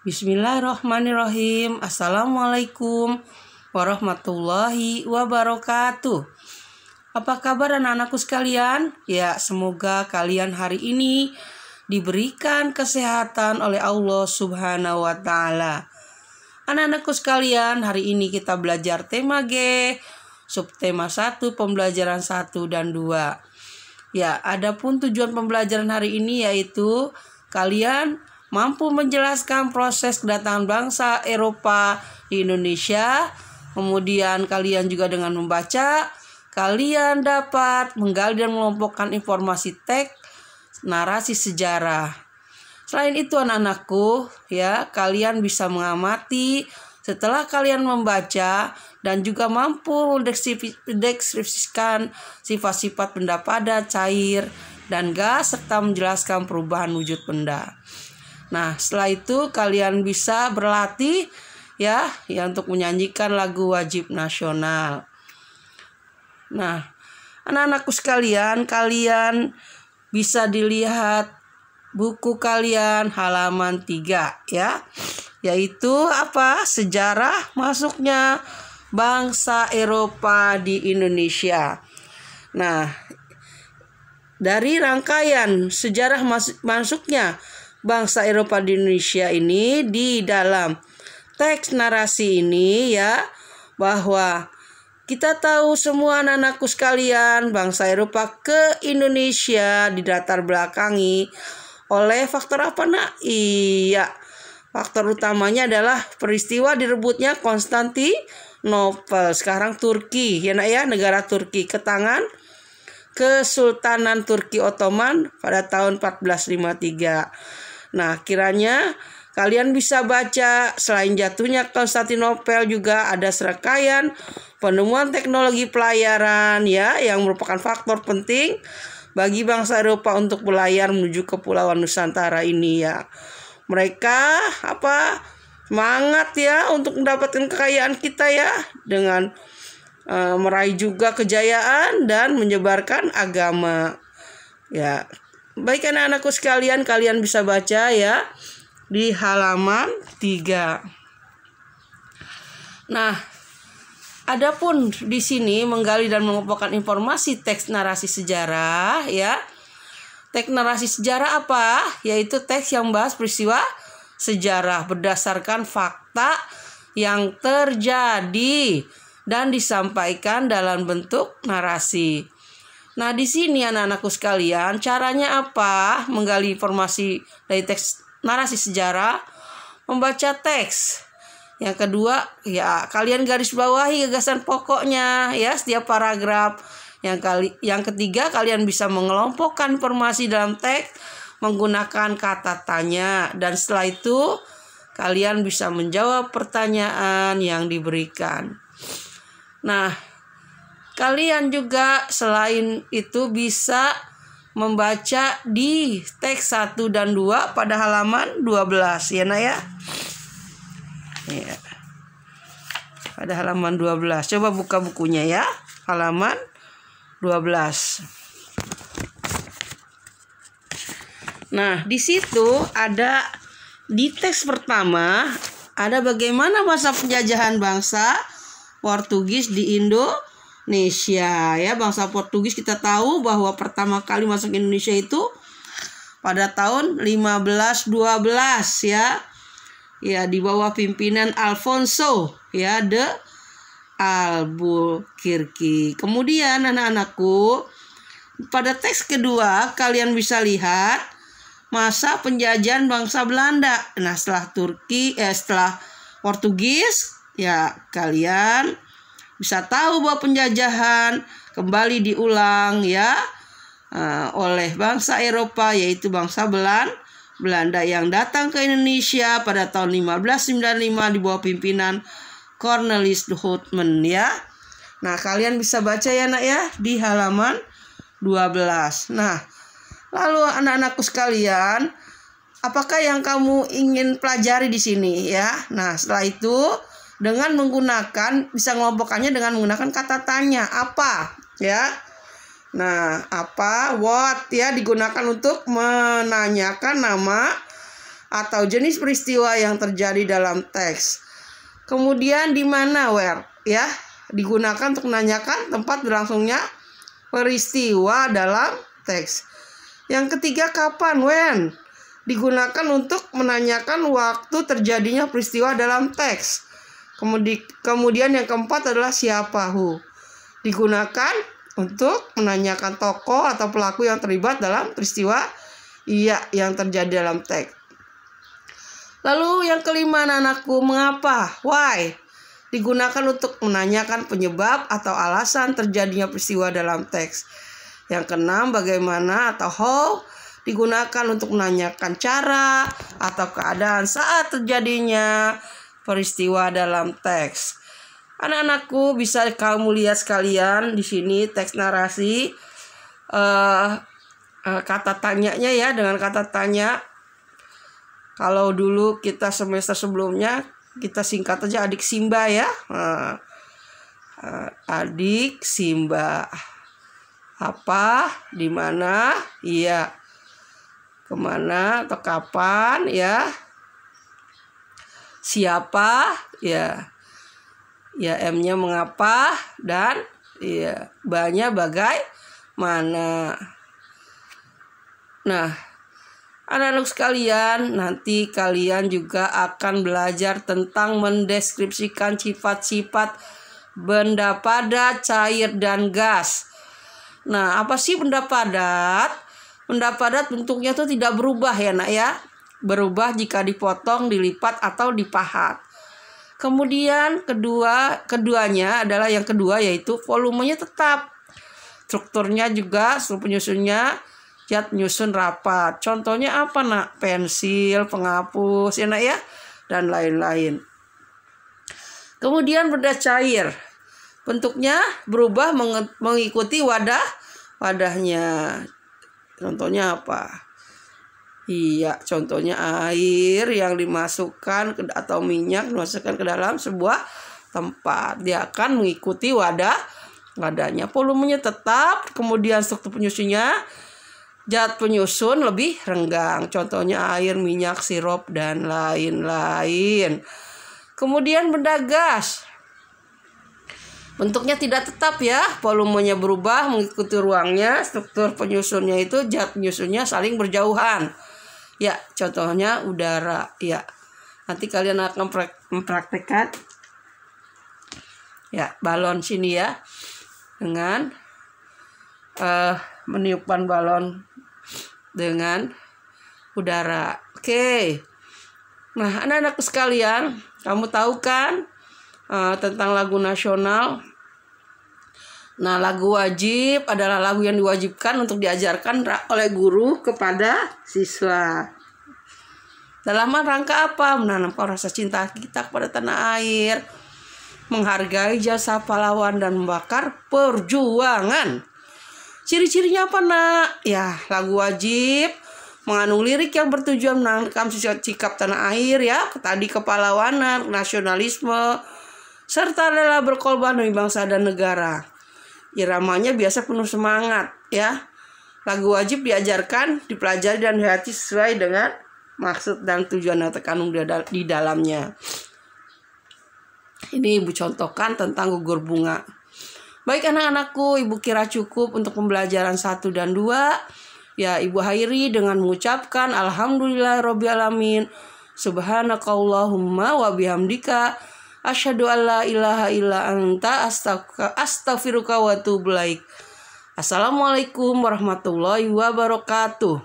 Bismillahirrahmanirrahim. Assalamualaikum warahmatullahi wabarakatuh. Apa kabar anak-anakku sekalian? Ya, semoga kalian hari ini diberikan kesehatan oleh Allah Subhanahu wa Ta'ala. Anak-anakku sekalian, hari ini kita belajar tema G, subtema 1, pembelajaran 1 dan 2. Ya, adapun tujuan pembelajaran hari ini yaitu kalian mampu menjelaskan proses kedatangan bangsa Eropa di Indonesia. Kemudian kalian juga dengan membaca, kalian dapat menggali dan mengelompokkan informasi teks, narasi sejarah. Selain itu anak-anakku, ya, kalian bisa mengamati setelah kalian membaca dan juga mampu mendeskripsikan sifat-sifat benda padat, cair, dan gas serta menjelaskan perubahan wujud benda. Nah, setelah itu kalian bisa berlatih ya untuk menyanyikan lagu wajib nasional. Nah, anak-anakku sekalian, kalian bisa dilihat buku kalian halaman 3 ya. Yaitu apa? Sejarah masuknya bangsa Eropa di Indonesia. Nah, dari rangkaian sejarah masuknya bangsa Eropa di Indonesia ini, di dalam teks narasi ini ya, bahwa kita tahu semua anak-anakku sekalian, bangsa Eropa ke Indonesia dilatar belakangi oleh faktor apa nak? Iya, faktor utamanya adalah peristiwa direbutnya Konstantinopel, sekarang Turki ya nak ya, negara Turki ke tangan Kesultanan Turki Ottoman pada tahun 1453. Nah, kiranya kalian bisa baca selain jatuhnya Konstantinopel juga ada serangkaian penemuan teknologi pelayaran ya yang merupakan faktor penting bagi bangsa Eropa untuk berlayar menuju Kepulauan Nusantara ini ya. Mereka semangat ya untuk mendapatkan kekayaan kita ya, dengan meraih juga kejayaan dan menyebarkan agama ya. Baik anak-anakku sekalian, kalian bisa baca ya di halaman 3. Nah, adapun di sini menggali dan mengumpulkan informasi teks narasi sejarah ya. Teks narasi sejarah apa? Yaitu teks yang membahas peristiwa sejarah berdasarkan fakta yang terjadi dan disampaikan dalam bentuk narasi. Nah, di sini anak-anakku sekalian, caranya apa? Menggali informasi dari teks narasi sejarah, membaca teks. Yang kedua, ya kalian garis bawahi gagasan pokoknya ya setiap paragraf. Yang ketiga, kalian bisa mengelompokkan informasi dalam teks menggunakan kata tanya, dan setelah itu kalian bisa menjawab pertanyaan yang diberikan. Nah, kalian juga selain itu bisa membaca di teks 1 dan 2 pada halaman 12 ya nak ya. Ya. Pada halaman 12. Coba buka bukunya ya. Halaman 12. Nah, di situ ada di teks pertama ada bagaimana masa penjajahan bangsa Portugis di Indonesia ya. Bangsa Portugis kita tahu bahwa pertama kali masuk Indonesia itu pada tahun 1512 ya. Ya, di bawah pimpinan Alfonso ya de Albuquerque. Kemudian anak-anakku, pada teks kedua kalian bisa lihat masa penjajahan bangsa Belanda. Nah, setelah Portugis ya, kalian bisa tahu bahwa penjajahan kembali diulang ya oleh bangsa Eropa, yaitu bangsa Belanda yang datang ke Indonesia pada tahun 1595 di bawah pimpinan Cornelis de Houtman ya. Nah, kalian bisa baca ya nak ya di halaman 12. Nah, lalu anak-anakku sekalian, apakah yang kamu ingin pelajari di sini ya? Nah, setelah itu dengan menggunakan, bisa mengelompokkannya dengan menggunakan kata tanya, apa ya. Nah, apa, what ya, digunakan untuk menanyakan nama atau jenis peristiwa yang terjadi dalam teks. Kemudian di mana where ya digunakan untuk menanyakan tempat berlangsungnya peristiwa dalam teks. Yang ketiga kapan, when, digunakan untuk menanyakan waktu terjadinya peristiwa dalam teks. Kemudian yang keempat adalah siapa, who, digunakan untuk menanyakan tokoh atau pelaku yang terlibat dalam peristiwa yang terjadi dalam teks. Lalu yang kelima anak-anakku, mengapa, why, digunakan untuk menanyakan penyebab atau alasan terjadinya peristiwa dalam teks. Yang keenam, bagaimana atau how, digunakan untuk menanyakan cara atau keadaan saat terjadinya peristiwa dalam teks. Anak-anakku, bisa kamu lihat sekalian di sini teks narasi, kata tanyanya ya, dengan kata tanya. Kalau dulu kita semester sebelumnya kita singkat aja adik Simba ya. Adik Simba. Apa, di mana, iya, kemana atau kapan ya, siapa ya, M-nya mengapa, dan ya B-nya bagaimana. Nah, anak-anak sekalian, nanti kalian juga akan belajar tentang mendeskripsikan sifat-sifat benda padat, cair, dan gas. Nah, apa sih benda padat? Benda padat bentuknya tuh tidak berubah ya nak ya. Berubah jika dipotong, dilipat, atau dipahat. Kemudian keduanya adalah yang kedua, yaitu volumenya tetap. Strukturnya juga, struktur penyusunnya zat penyusun rapat. Contohnya apa nak? Pensil, penghapus ya nak ya, dan lain-lain. Kemudian benda cair. Bentuknya berubah mengikuti wadahnya. Contohnya apa? Iya, contohnya air yang dimasukkan atau minyak dimasukkan ke dalam sebuah tempat. Dia akan mengikuti wadahnya. Volumenya tetap, kemudian struktur penyusunnya zat penyusun lebih renggang. Contohnya air, minyak, sirup, dan lain-lain. Kemudian benda gas. Bentuknya tidak tetap ya, volumenya berubah mengikuti ruangnya, struktur penyusunnya itu zat penyusunnya saling berjauhan. Ya, contohnya udara. Ya, nanti kalian akan mempraktekkan ya balon sini ya, dengan meniupkan balon dengan udara. Oke. Nah, anak-anak sekalian, kamu tahu kan tentang lagu nasional? Nah, lagu wajib adalah lagu yang diwajibkan untuk diajarkan oleh guru kepada siswa. Dalam rangka apa? Menanamkan rasa cinta kita kepada tanah air, menghargai jasa pahlawan, dan membakar perjuangan. Ciri-cirinya apa nak? Ya, lagu wajib mengandung lirik yang bertujuan menanamkan sikap tanah air ya, tadi kepahlawanan, nasionalisme, serta rela berkorban demi bangsa dan negara. Iramanya biasa penuh semangat ya. Lagu wajib diajarkan, dipelajari, dan dihayati sesuai dengan maksud dan tujuan yang terkandung di dalamnya. Ini Ibu contohkan tentang gugur bunga. Baik anak-anakku, Ibu kira cukup untuk pembelajaran 1 dan 2. Ya, Ibu akhiri dengan mengucapkan alhamdulillahirobbilalamin. Subhanakallahumma wa bihamdika asyhadu an la ilaha illa anta astaghfiruka wa atubu ilaik. Assalamualaikum warahmatullahi wabarakatuh.